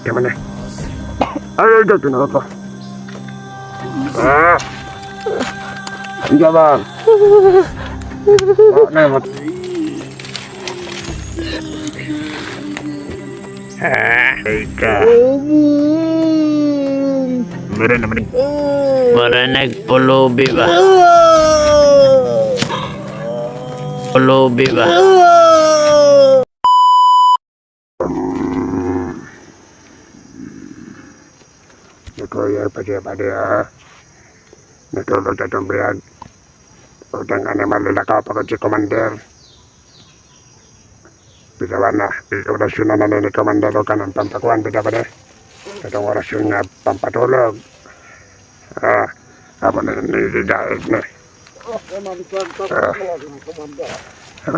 Gimana? Ayo udah kenapa? Enggak bang. Oh, nih, Ika. Meron naman. Marinig pulubi ba? Pulubi ba? Nakuya pada natulog na itong biyag. Utang ka na malilakaw pa si Commander. Bisawan na, orasyon na ni Commander o ka ng pampakuan, bisa ba de? Itong orasyon nga pampatulog. Apa na nilidaig na.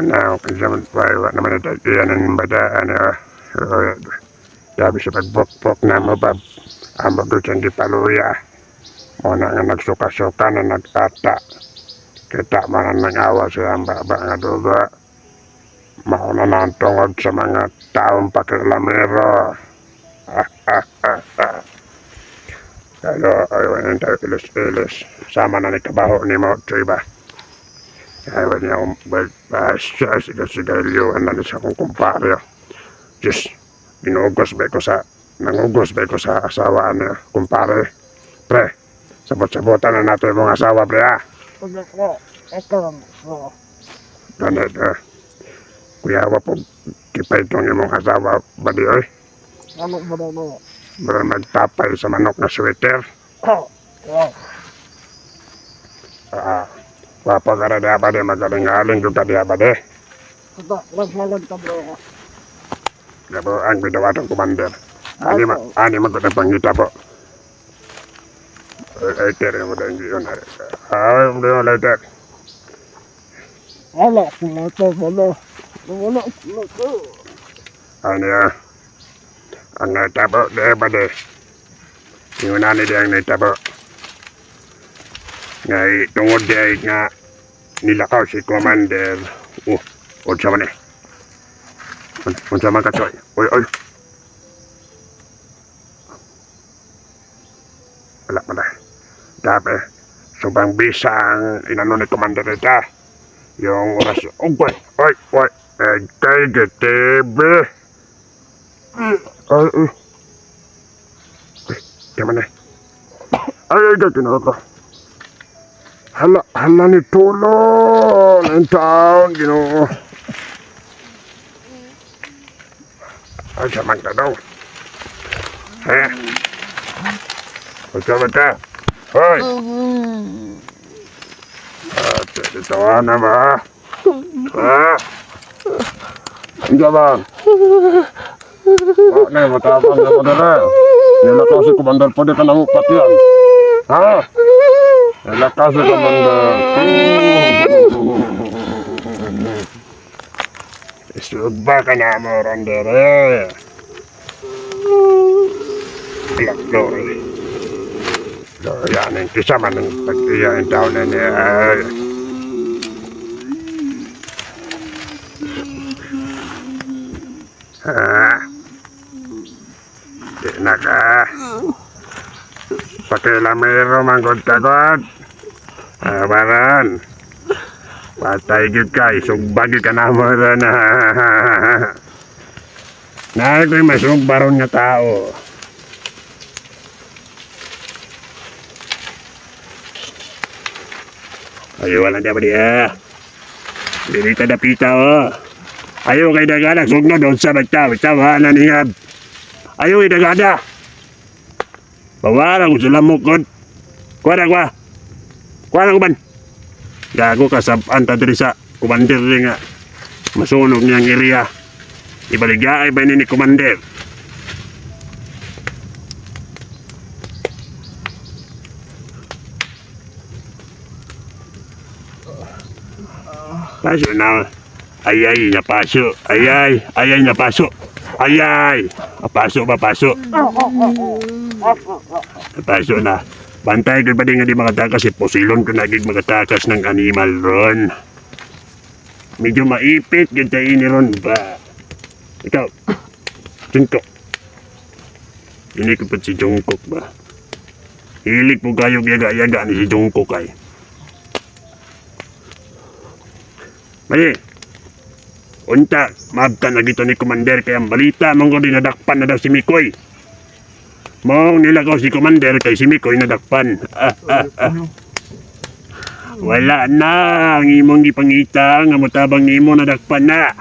Na, kung sa mga naman ito, iyan ang badaan. Sabi sa pagbukbok na mo ba, ang magusan di paluya. Muna nga nagsuka-suka na nagtata. Kita man ang nang-awa sa hamba-hamba nga duga. Mauna na ang tungod sa mga taong pakilamero. Pero ayaw tayo ilis-ilis. Sama na ni kabaho ni mo, Triba. Ayaw niya siya sigarilyoan na siya kong kumparyo. Diyos, nangugos ba ko sa asawa niya, kumpare. Pre, sabot-sabotan na natin yung mga asawa, pre, ha? Ganit, kuyawa po, kipay itong yung mga asawa, badi, oy? Bro, magtapay sa manok na sweater. Wapa ka na diya ba de, magaling-galing juga diya ba de. Gabo, ang bidawatong Commander. Ani magkutang pangita po. Later mo na hindi yun. Hindi mo later. Wala. Ano yan? Ang natabo, diya ba de? Yung nani diya ang natabo. Ngay tungod diya nga nilakaw si Commander. Unsa man eh. Unsa man ka, Choy? Oy. Wala man na. Dabe, subang bisang inano ni Commander ita. Yung oras, oy. Kay getebe. Gimana? Ay, kinaka. Hala ni tulong ang taon, Ginoo. Ay, samang ka daw. Basta. Hoy! Tawa na ba? Hindi ba? Matapang na po na. Nilakaw si Commander po di ka nang upat yan. Ha? Nilakaw si Commander. Isugba ka na mo, Rondere. Glory. Yan ang kisama ng pag-iyain taon na niya. Di na ka. Pakilamero manggod-tagod. Baran. Patay gid ka. Isugbag ka na mo rin. Nahal ko'y masugbaron nga tao. Ayaw wala na ba niya? Dili ka napita, oh. Ayaw kay dagana, sugna doon sa magtawa-tawa niyab. Ayaw kay dagana. Bawala ko sila mukod. Kuha na kuman. Gago ka sa antadri sa Commander nga. Masunog niyang area. Ibaligya ay ba ni Commander? Paso na. Ayay, napaso. Ayay, napaso. Ayay, paso. Napaso na. Bantay ko pa din nga di makatakas. Posilon ko nagig makatakas ng animal ron. Medyo maipit, gantayin ni ron ba? Ikaw, Junko. Ini ko pa si Jungkook ba? Hilig po kayo yaga-yaga ni si Jungkook ay. Mali. Unta, mabta na dito ni Commander kaya ang balita mong ko dinadakpan na daw si Mikoy. Mong nilagaw si Commander kay si Mikoy nadakpan. Wala na ang imong gipangita nga motabang nimo nadakpan na.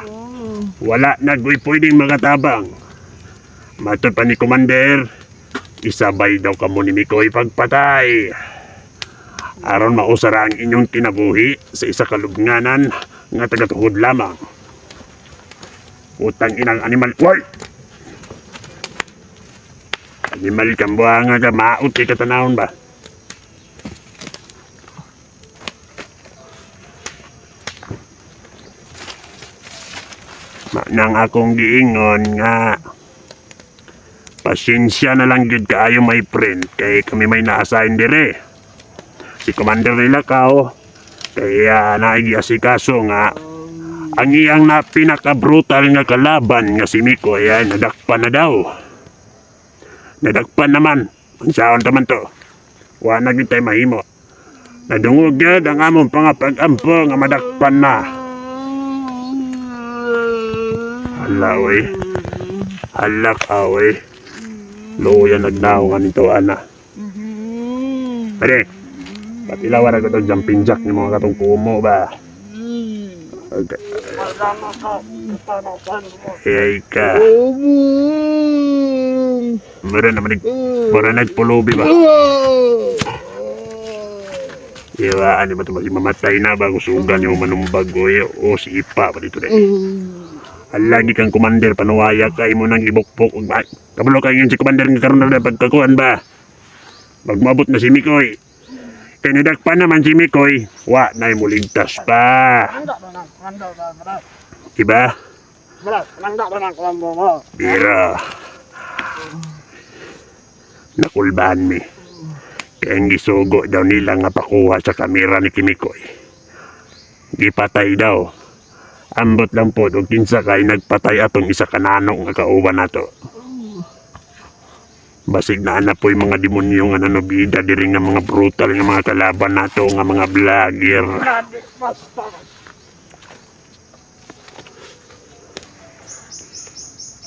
Wala na goy pwedeng makatabang. Matod pa ni Commander, isabay daw kamo ni Mikoy pagpatay. Aron mausara ang inyong kinabuhi sa isa kalubnganan nga tagatuhod lamang. Utang inang animal. Why? Animal kang buhanga ka, maot kay katanahon ba? Nang akong giingon nga pasensya na lang gid kaayo my friend kay kami may na-assign dire. Si Commander Nilakaw kaya naigiasikaso nga ang iyang na pinaka-brutal nga kalaban nga si Mikoy ay nadakpan na daw. Nadakpan naman. Unsaon taman to? Wa na gid tay mahimo. Nadungog gyud ang among pangapag-ampo nga madakpan na. Hala oy. Hala ka oy. Luya nagnaw nga nito ana. Pare. Patilawan ako itong jumping jack ni mga katong kumo ba? Okay. Hey ka. Mara nagpulubi ba? Iwa, ano ba ito? Mamatay na ba? Kusugan yung manumbag o si Ipa pa dito rin. Lagi kang Commander, panuwaya ka, mo nang ibukpok. Kabalo ka yun si Commander nga karoon na pagkakuan ba? Magmabot na si Mikoy. Tinidakpan naman si Mikoy, wa na muligtas pa. Diba? Bira. Nakulbahan mi. Kaya ang gisugo daw nila nga pakuha sa kamera ni Kimikoy. Gipatay daw. Ambot lang po, o kinsa kay nagpatay atong isa kananong nga kauban nato. Basig na ana po yung mga demonyo nga nanobida diri nga mga brutal nga mga kalaban nato nga mga vlogger.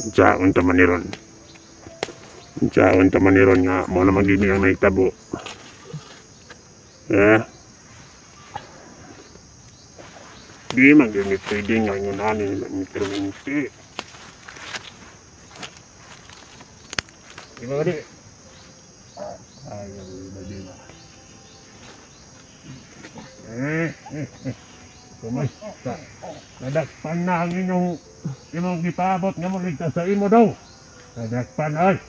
Unsaon ta man ni ron? Unsaon ta man ni ron nga mo na magini ang nahitabo. Di man gyud pwede nga ngunani ni perminti. Di ba di? Ayaw di ba? Kumusta? Nadakpan na ang inyong gipabot nga mo ligtas sa imo daw. Nadakpan ay.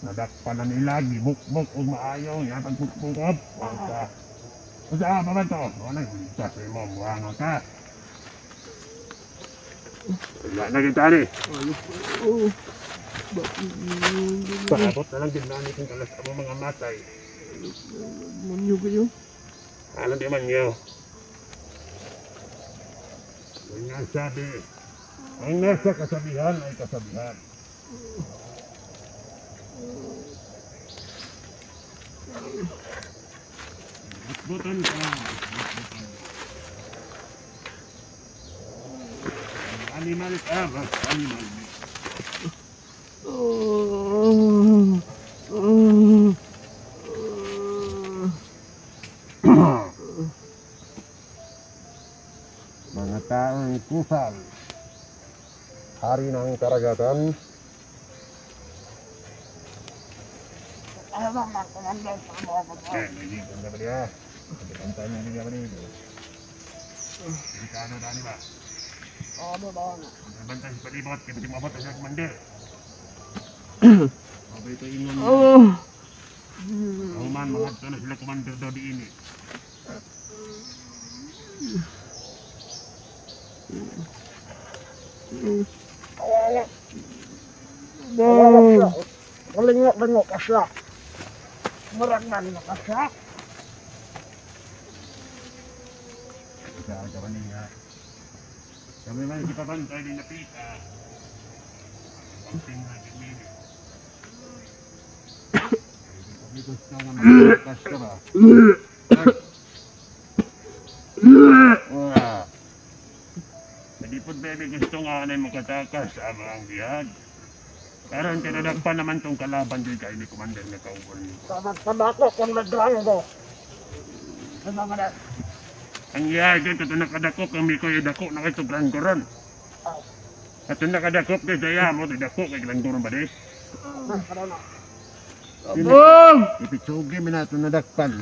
Nadakpan na nila, gibukbok o maayaw nga pagbukbukab. Usa pa ba ito? Wala ligtas sa imo, buhanga ka. Wala na kita ni. Paabot na lang din na kung kalas mo mga matay. Manyo kayo? Ano di man nyo? Nga sabi, ang nasa kasabihan ay kasabihan. Butan ka lang. Animal ka ba? Animal. Mga taong kusal, hari ng karagatan. Hindi ka na ba niya? Pagkakantay niya niya ba niya? Hindi ka ano dani ba? Ano ba? Nabantay si palibot, kaya pati mabot sa Commander. Mabay ito ingon. Man, mga ito na sila Commander daw di ini. Malingok-lingok ka siya. Maragnan ka siya. Kaya ka niya. Kami man ipabantay din na pita. Pagping na din nini. gusto nga makatakas ka ba? Wala. Hindi po baby gusto nga na makatakas sa ang biyag. Karon tinadagpan naman tong kalaban di kay ni Commander na kaubon. Tama ko kung nagdrayo mo. Ano nga na? Ang yagi ito nakadakop ang mikoy dako na ito glanduron. At ito nakadakop kay daya mo ito dako kay glanduron ba di? Ipitsugi mo na ito nadakpan.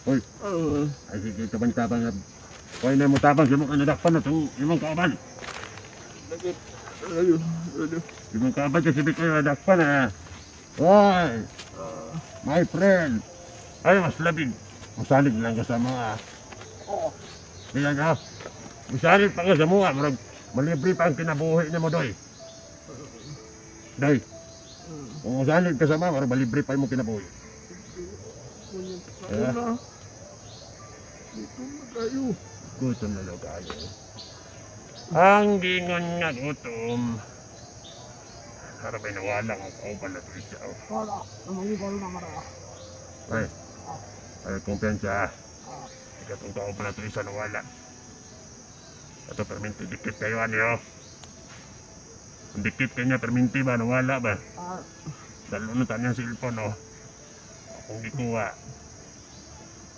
Uy, ay sige tabang-tabang na. Kaya na mo tabang sa mga nadakpan na itong imong kaaban. Imong kaaban kasi bikoy nadakpan na. Uy, my friend. Ay mas labig. Masalig lang ka sa mga. Di lang ka. Masalig pa ka sa mga. Malibre pa ang kinabuhi na mo, Doy. Doy. Kung masalig ka sa mga, malibre pa yung kinabuhi. Gutom na lang kayo. Ang gingon nga gutom. Harapay nawala ang kauban na ito siya. Wala. Namangibol na mara. Ay, kumpiyansa. Ikatong kauban na ito isa nawala. Ito perminti, dikit kayo ano. Ang dikit kanya perminti ba, nawala ba? Dalunutan niya silpon, no? Akong gikuha.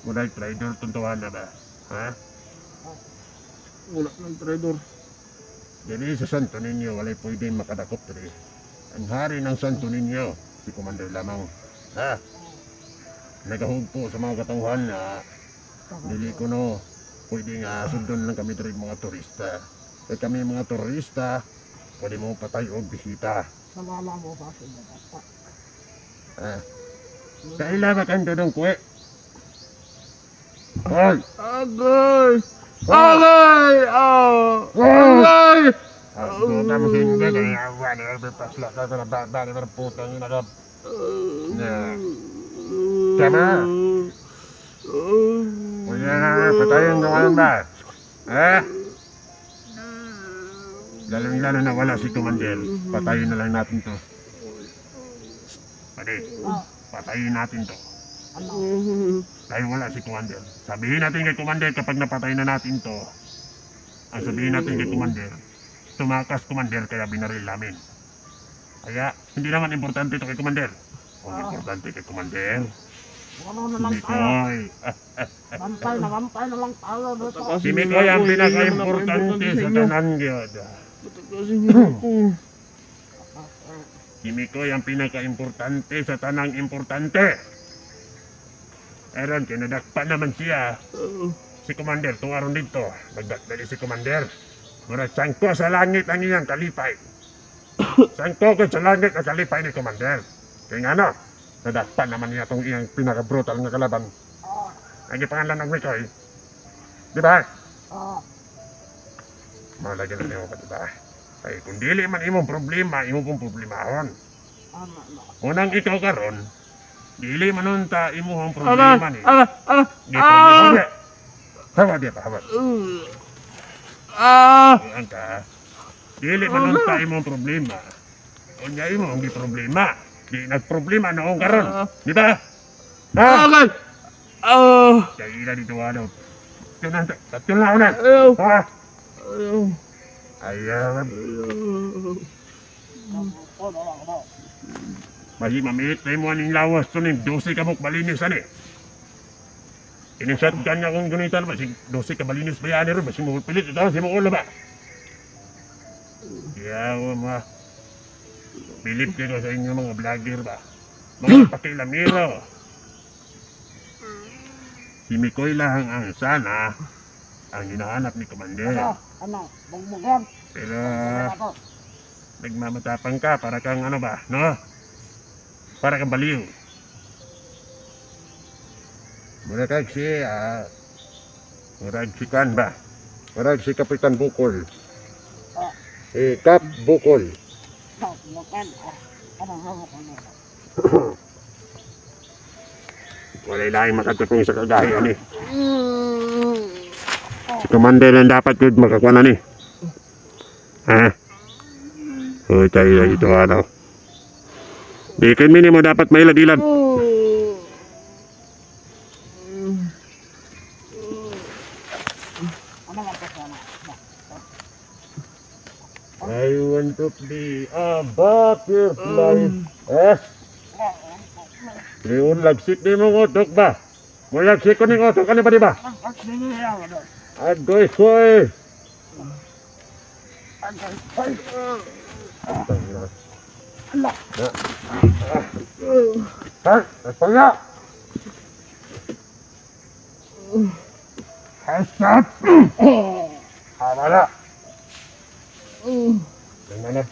Muna trader tuntuhan na ba? Ha? Wala ng trader. Dili sa Santo Niño, walay pwedeng makadakop diri. Ang hari ng Santo Niño, si Commander lamang. Ha? Nagahugpo sa mga katauhan na dili ko no, pwedeng sundon lang kami diri mga turista. Kaya kami mga turista, pwede mo patay o bisita. Salala mo ba sa mga bata? Ha? Kailangan kang dodong kuwe. Hoy! Agay! Agay! Agay! Ako na hindi kaya wala na pasla ka na ba na putang ina ka. Na. Tama. Wala na patayin naman ba? Ha? Lalong-lalo na wala si Commander. Patayin na lang natin to. Pati, patayin natin to. Dahil wala si Commander. Sabihin natin kay Commander kapag napatay na natin to. Ang sabihin natin kay Commander, tumakas Commander kaya binaril namin. Kaya hindi naman importante ito kay Commander. Ang importante kay Commander, Ano na lang si tayo? Mikoy. Bantay na lang tayo dito. Si Mikoy ang pinaka-importante sa tanan gyud. Si Mikoy ang pinaka-importante sa tanang importante. Eron, kinadakpa naman siya. Si Commander, tungaron dito. Nagdakdali si Commander. Murag sangko sa langit ang iyang kalipay. Sangko ko sa langit ang kalipay ni Commander. Kaya nga no, nadakpa naman niya itong iyang pinaka-brutal na kalaban. Ang ipangalan ng Mikoy. Di ba? Malagyan na niyo ka, di ba? Ay, kung dili man imong problema, imong pong problemahon. Unang ikaw karon, dili man unta imong problema ni. Di problema. Hawa dia pa, hawa. Ang ka. Dili man unta imong problema. Unya imong di problema. Di nagproblema noong karon. Di ba? Ha? Kaya ila dito ano. Tatyo na una. Ha? Ayaw. Bagi mamit na mo aning lawas to ning 12 ka mok balinis ani. Inisat kan nga kung gunitan ba si 12 ka balinis ba yan ro ba si mo pilit ito si mo ulo ba. Yaw ma. Bilip kayo sa inyo mga vlogger ba. Mga pakilamiro. Si Mikoy lang ang sana ang hinahanap ni Commander. Ano? Bugbugan? Pero nagmamatapang ka para kang ano ba, no? Para kang baliw. Murag si Kan ba? Murag si Kapitan Bukol. Kap Bukol. Bukan. Ano? Wala lang makatutong sa kagayan eh. Si Commander lang dapat yun makakuha na ni. Ha? O tayo na ito ano. Di kay minimo dapat mailad-ilad. I want to be a butterfly. Liun lagsik di mo ngotok ba? Mo lagsik ko ning ngotok ani ba di ba? Agoy soy. Ha? Panga. Hasap. Hamala. Tingnan na.